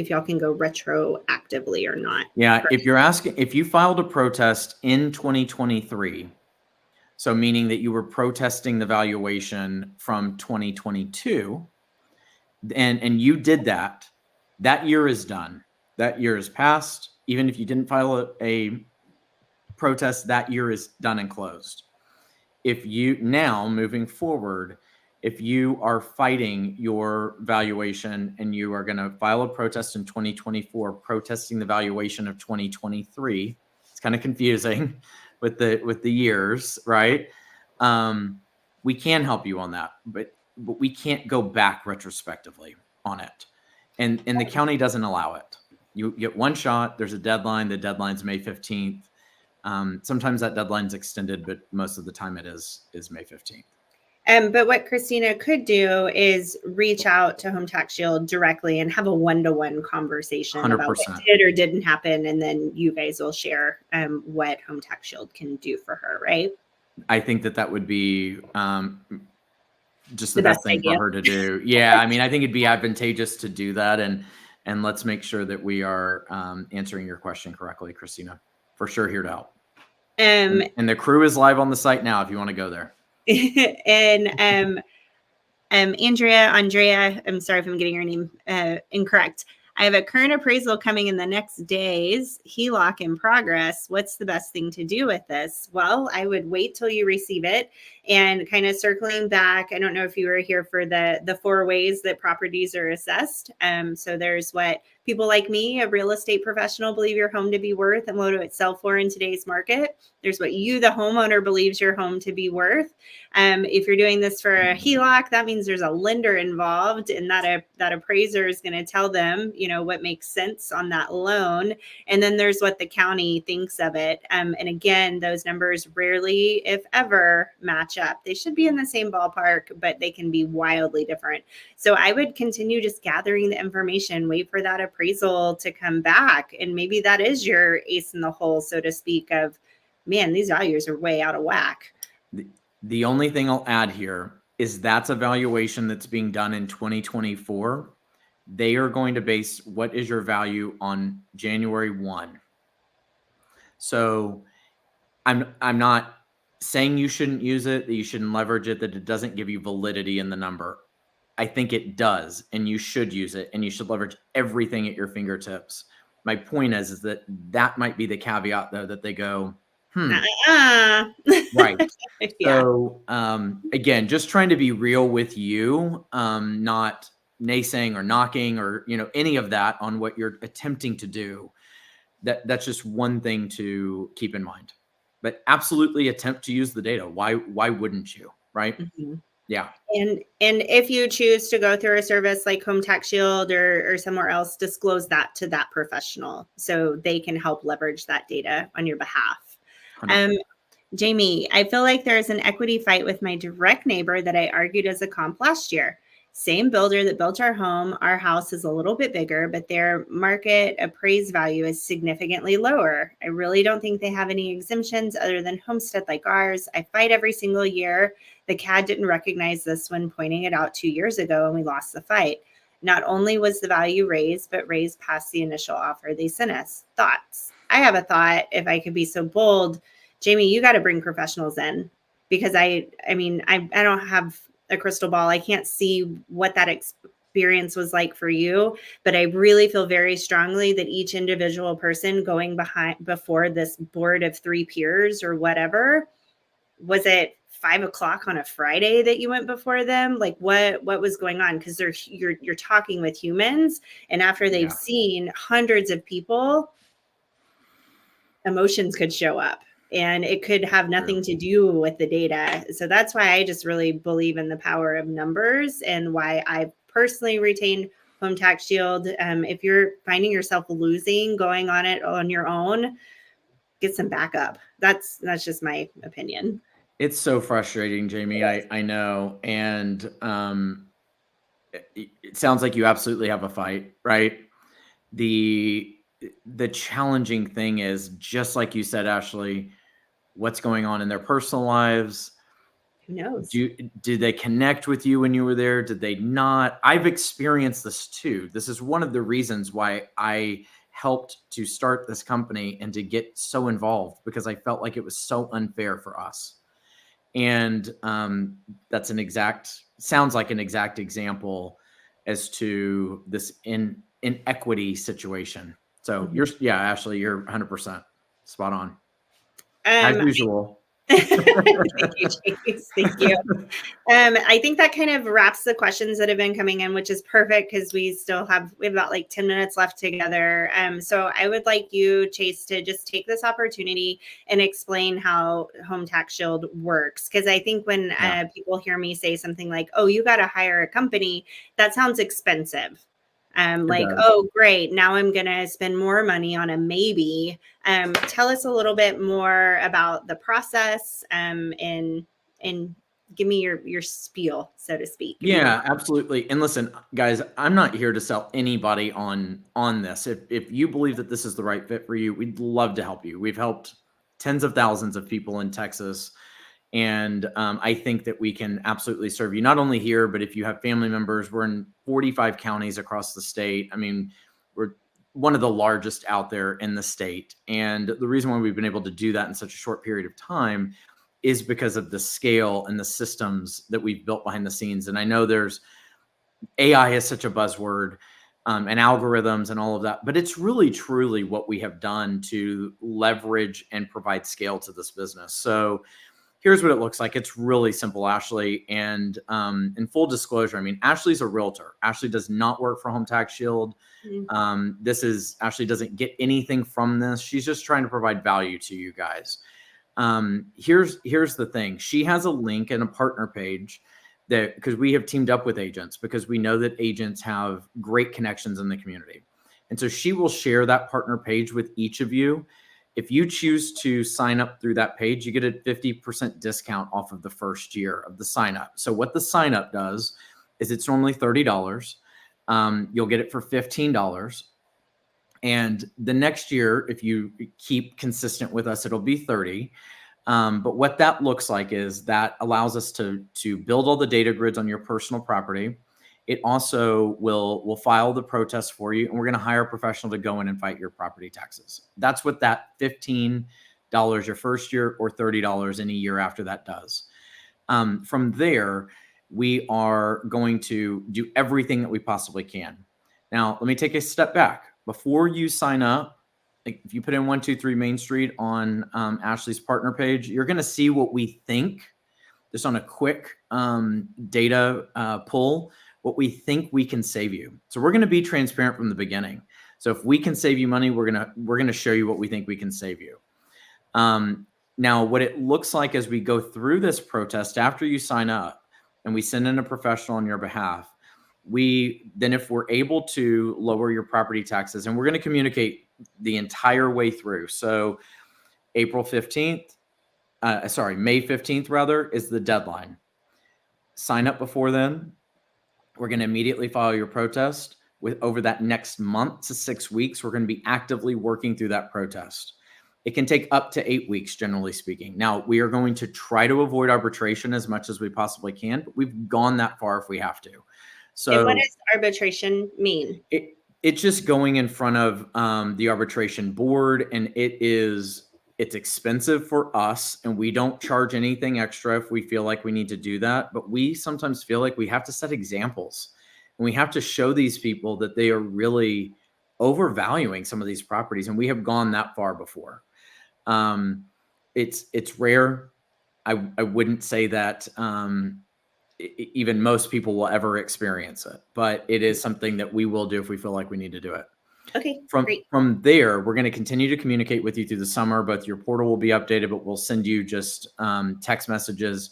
y'all can go retroactively or not. Yeah, if you're asking, if you filed a protest in 2023, so meaning that you were protesting the valuation from 2022, and you did that year is done. That year is passed. Even if you didn't file a protest, that year is done and closed. If you now moving forward, if you are fighting your valuation and you are going to file a protest in 2024, protesting the valuation of 2023, it's kind of confusing with the years, right? We can help you on that, but we can't go back retrospectively on it. And the county doesn't allow it. You get one shot, there's a deadline. The deadline's May 15th. Sometimes that deadline's extended, but most of the time it is May 15th. But what Christina could do is reach out to Home Tax Shield directly and have a one-to-one conversation 100%. about what did or didn't happen, and then you guys will share what Home Tax Shield can do for her, right? I think that would be just the best thing idea for her to do. Yeah, I mean, I think it'd be advantageous to do that, and let's make sure that we are answering your question correctly, Christina. For sure, here to help. And the crew is live on the site now if you want to go there. And Andrea, I'm sorry if I'm getting your name incorrect. I have a current appraisal coming in the next days, HELOC in progress. What's the best thing to do with this? Well, I would wait till you receive it. And kind of circling back, I don't know if you were here for the 4 ways that properties are assessed. So there's what people like me, a real estate professional, believe your home to be worth and what it would sell for in today's market. There's what you, the homeowner, believes your home to be worth. If you're doing this for a HELOC, that means there's a lender involved, and that appraiser is going to tell them, what makes sense on that loan. And then there's what the county thinks of it. And again, those numbers rarely, if ever, match up. They should be in the same ballpark, but they can be wildly different. So I would continue just gathering the information, wait for that appraisal to come back. And maybe that is your ace in the hole, so to speak, of, man, these values are way out of whack. The only thing I'll add here is that's a valuation that's being done in 2024. They are going to base what is your value on January 1. So I'm not saying you shouldn't use it, that you shouldn't leverage it, that it doesn't give you validity in the number. I think it does, and you should use it, and you should leverage everything at your fingertips. My point is that might be the caveat, though, that they go, right. Yeah. So again, just trying to be real with you, not naysaying or knocking or any of that on what you're attempting to do. That's just one thing to keep in mind. But absolutely attempt to use the data. Why wouldn't you? Right? Mm-hmm. Yeah. And if you choose to go through a service like Home Tax Shield or somewhere else, disclose that to that professional so they can help leverage that data on your behalf. 100%. Jamie, I feel like there's an equity fight with my direct neighbor that I argued as a comp last year. Same builder that built our home. Our house is a little bit bigger, but their market appraised value is significantly lower. I really don't think they have any exemptions other than homestead like ours. I fight every single year. The CAD didn't recognize this when pointing it out 2 years ago, and we lost the fight. Not only was the value raised, but raised past the initial offer they sent us. Thoughts? I have a thought, if I could be so bold. Jamie, you got to bring professionals in, because I don't have a crystal ball. I can't see what that experience was like for you, but I really feel very strongly that each individual person going before this board of 3 peers or whatever, was it 5 o'clock on a Friday that you went before them? Like what was going on? Because you're talking with humans, and after they've seen hundreds of people, emotions could show up. And it could have nothing to do with the data. So that's why I just really believe in the power of numbers, and why I personally retained Home Tax Shield. If you're finding yourself losing going on it on your own, get some backup. That's just my opinion. It's so frustrating, Jamie. I know. And it sounds like you absolutely have a fight, right? The challenging thing is, just like you said, Ashley, what's going on in their personal lives. Who knows? Did they connect with you when you were there? Did they not? I've experienced this too. This is one of the reasons why I helped to start this company and to get so involved, because I felt like it was so unfair for us. And that's sounds like an exact example as to this inequity situation. So Ashley, you're 100% spot on. As usual. Thank you, Chase. Thank you. I think that kind of wraps the questions that have been coming in, which is perfect, because we have about like 10 minutes left together. So I would like you, Chase, to just take this opportunity and explain how Home Tax Shield works. Because I think when people hear me say something like, oh, you got to hire a company, that sounds expensive. Oh, great, now I'm going to spend more money on a maybe. Tell us a little bit more about the process, and give me your spiel, so to speak. Yeah, absolutely. And listen, guys, I'm not here to sell anybody on this. If you believe that this is the right fit for you, we'd love to help you. We've helped tens of thousands of people in Texas. And I think that we can absolutely serve you, not only here, but if you have family members. We're in 45 counties across the state. I mean, we're one of the largest out there in the state. And the reason why we've been able to do that in such a short period of time is because of the scale and the systems that we've built behind the scenes. And I know AI is such a buzzword. and algorithms and all of that. But it's really, truly what we have done to leverage and provide scale to this business. So here's what it looks like. It's really simple, Ashley. And in full disclosure, I mean, Ashley's a realtor. Ashley does not work for Home Tax Shield. Ashley doesn't get anything from this. She's just trying to provide value to you guys. Here's the thing. She has a link and a partner page that, because we have teamed up with agents, because we know that agents have great connections in the community. And so she will share that partner page with each of you. If you choose to sign up through that page, you get a 50% discount off of the first year of the sign up. So what the sign up does is it's normally $30. You'll get it for $15. And the next year, if you keep consistent with us, it'll be $30. But what that looks like is that allows us to build all the data grids on your personal property. It also will file the protest for you, and we're going to hire a professional to go in and fight your property taxes. That's what that $15 your first year or $30 in a year after that does. From there, we are going to do everything that we possibly can. Now, let me take a step back. Before you sign up, if you put in 123 Main Street on Ashley's partner page, you're going to see what we think, just on a quick data pull, what we think we can save you. So we're going to be transparent from the beginning. So if we can save you money, we're going to show you what we think we can save you. Now, what it looks like as we go through this protest after you sign up and we send in a professional on your behalf, then if we're able to lower your property taxes, and we're going to communicate the entire way through. So May 15th rather, is the deadline. Sign up before then. We're going to immediately file your protest. Over that next month to 6 weeks, we're going to be actively working through that protest. It can take up to 8 weeks, generally speaking. Now, we are going to try to avoid arbitration as much as we possibly can, but we've gone that far if we have to. So, and what does arbitration mean? It's just going in front of the arbitration board, and it's expensive for us, and we don't charge anything extra if we feel like we need to do that. But we sometimes feel like we have to set examples, and we have to show these people that they are really overvaluing some of these properties, and we have gone that far before. It's rare. I wouldn't say that even most people will ever experience it, but it is something that we will do if we feel like we need to do it. Okay, great. From there, we're going to continue to communicate with you through the summer. Both your portal will be updated, but we'll send you just text messages.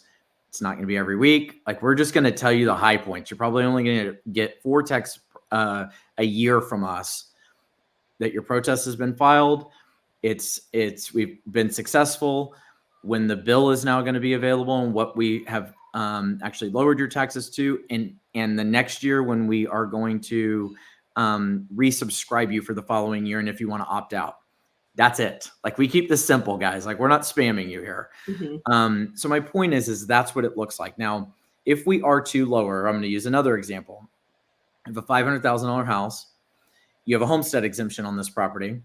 It's not going to be every week. Like, we're just going to tell you the high points. You're probably only going to get 4 texts a year from us that your protest has been filed. We've been successful. When the bill is now going to be available, and what we have actually lowered your taxes to, and the next year when we are going to resubscribe you for the following year, and if you want to opt out. That's it. Like, we keep this simple, guys. Like, we're not spamming you here. So my point is that's what it looks like. Now, if we are to lower, I'm going to use another example. You have a $500,000 house. You have a homestead exemption on this property,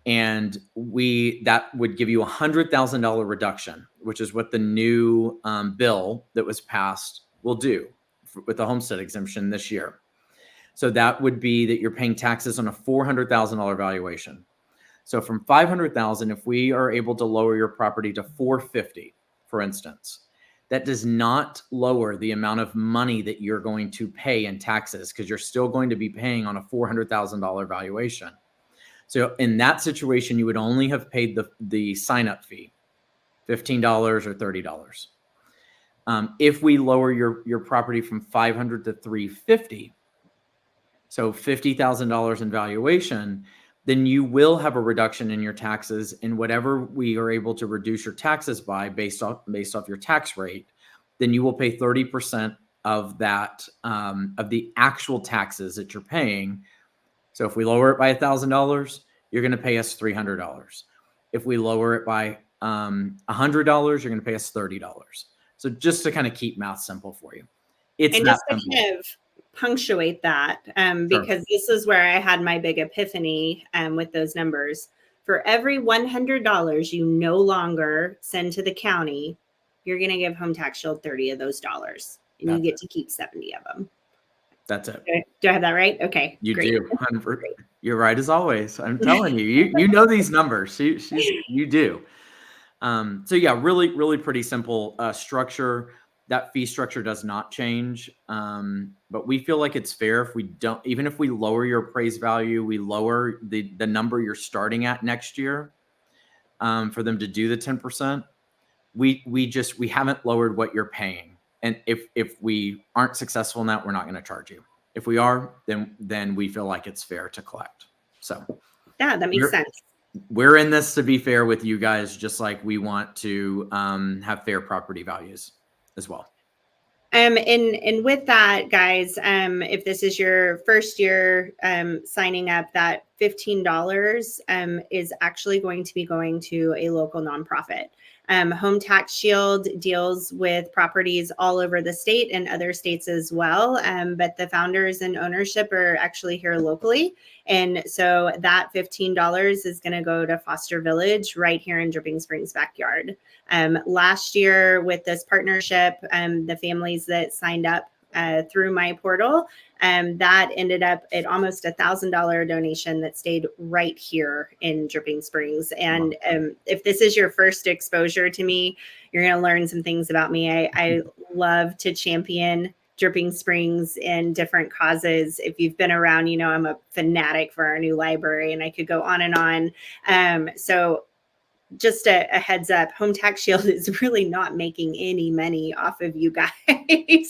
and that would give you $100,000 reduction, which is what the new bill that was passed will do with the homestead exemption this year. So that would be that you're paying taxes on a $400,000 valuation. So from $500,000, if we are able to lower your property to $450,000, for instance, that does not lower the amount of money that you're going to pay in taxes, because you're still going to be paying on a $400,000 valuation. So in that situation, you would only have paid the sign-up fee, $15 or $30. If we lower your property from $500,000 to $350,000, so $50,000 in valuation, then you will have a reduction in your taxes, and whatever we are able to reduce your taxes by based off your tax rate, then you will pay 30% of that, of the actual taxes that you're paying. So if we lower it by $1,000, you're going to pay us $300. If we lower it by $100, you're going to pay us $30. So just to kind of keep math simple for you. It's and that just to simple. kind of punctuate that, because this is where I had my big epiphany with those numbers. For every $100 you no longer send to the county, you're going to give Home Tax Shield 30 of those dollars, and you get to keep 70 of them. That's it. Do I have that right? Okay, You great. do. You're right as always. I'm telling you, you know these numbers. You do. So yeah, really pretty simple structure. That fee structure does not change, but we feel like it's fair if we don't, even if we lower your appraised value, we lower the number you're starting at next year for them to do the 10%. We haven't lowered what you're paying, and if we aren't successful in that, we're not going to charge you. If we are, then we feel like it's fair to collect. So Yeah, that makes sense. we're in this to be fair with you guys, just like we want to have fair property values as well. And with that, guys, if this is your first year signing up, that $15 is actually going to be going to a local nonprofit. Home Tax Shield deals with properties all over the state and other states as well, but the founders and ownership are actually here locally. And so that $15 is going to go to Foster Village right here in Dripping Springs backyard. Last year with this partnership, the families that signed up through my portal, that ended up at almost $1,000 donation that stayed right here in Dripping Springs. And if this is your first exposure to me, you're going to learn some things about me. I love to champion Dripping Springs and different causes. If you've been around, you know I'm a fanatic for our new library, and I could go on and on. So just a heads up, Home Tax Shield is really not making any money off of you guys,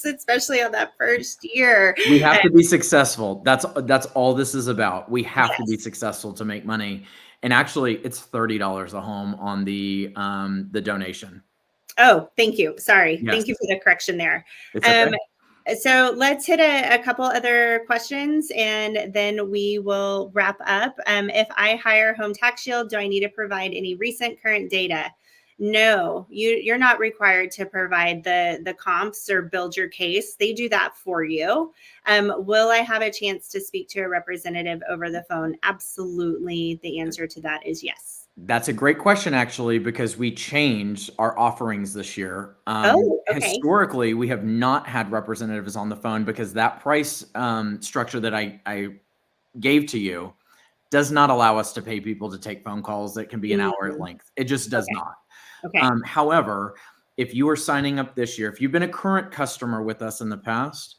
especially on that first year. We have to be successful. That's all this is about. We have to be successful to make money. And actually, it's $30 a home on the donation. Oh, thank you. Sorry. Yes. Thank you for the correction there. It's okay. So let's hit a couple other questions and then we will wrap up. If I hire Home Tax Shield, do I need to provide any recent current data? No, you're not required to provide the comps or build your case. They do that for you. Will I have a chance to speak to a representative over the phone? Absolutely. The answer to that is yes. That's a great question, actually, because we changed our offerings this year. Oh, okay. Historically, we have not had representatives on the phone because that price structure that I gave to you does not allow us to pay people to take phone calls that can be an hour at length. It just does not. Okay. However, if you are signing up this year, if you've been a current customer with us in the past,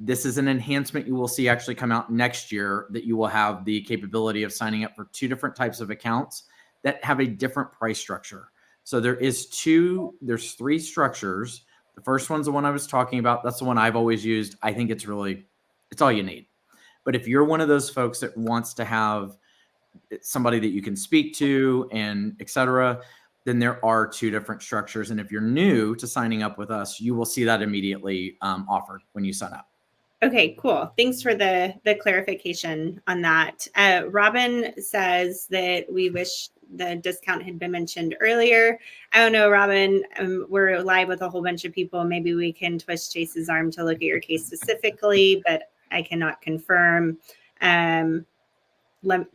this is an enhancement you will see actually come out next year, that you will have the capability of signing up for 2 different types of accounts that have a different price structure. So there's 3 structures. The first one's the one I was talking about. That's the one I've always used. I think it's all you need. But if you're one of those folks that wants to have somebody that you can speak to and et cetera, then there are 2 different structures. And if you're new to signing up with us, you will see that immediately offered when you sign up. Okay, cool. Thanks for the clarification on that. Robin says that we wish the discount had been mentioned earlier. I don't know, Robin. We're live with a whole bunch of people. Maybe we can twist Chase's arm to look at your case specifically, but I cannot confirm. Let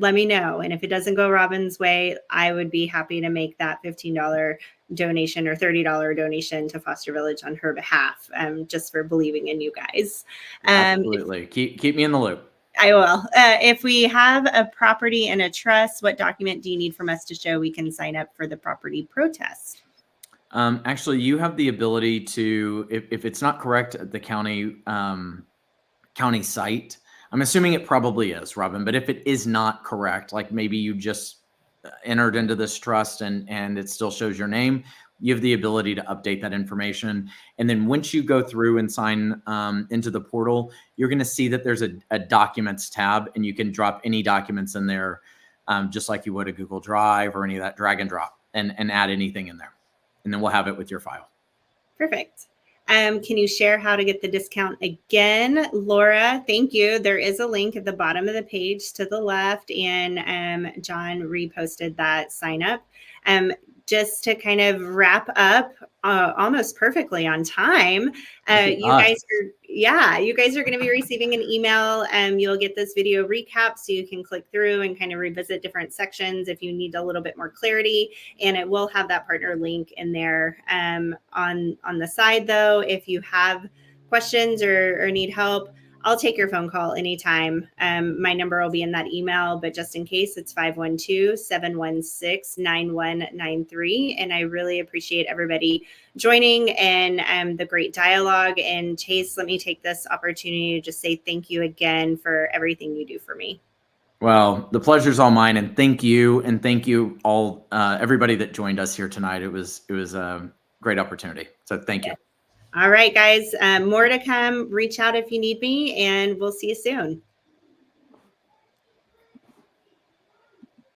me know. And if it doesn't go Robin's way, I would be happy to make that $15 donation or $30 donation to Foster Village on her behalf, just for believing in you guys. Absolutely. Keep me in the loop. I will. If we have a property in a trust, what document do you need from us to show we can sign up for the property protest? Actually, you have the ability to, if it's not correct at the county site, I'm assuming it probably is, Robin, but if it is not correct, like maybe you just entered into this trust and it still shows your name, you have the ability to update that information. And then once you go through and sign into the portal, you're going to see that there's a documents tab, and you can drop any documents in there, just like you would a Google Drive or any of that, drag and drop and add anything in there. And then we'll have it with your file. Perfect. Can you share how to get the discount again? Laura, thank you. There is a link at the bottom of the page to the left, and John reposted that sign up. Just to kind of wrap up almost perfectly on time, you guys are going to be receiving an email. You'll get this video recap so you can click through and kind of revisit different sections if you need a little bit more clarity. And it will have that partner link in there. On the side, though, if you have questions or need help, I'll take your phone call anytime. My number will be in that email, but just in case, it's 512-716-9193. And I really appreciate everybody joining and the great dialogue. And Chase, let me take this opportunity to just say thank you again for everything you do for me. Well, the pleasure's all mine, and thank you all, everybody that joined us here tonight. It was a great opportunity. So thank you. All right, guys, more to come. Reach out if you need me, and we'll see you soon.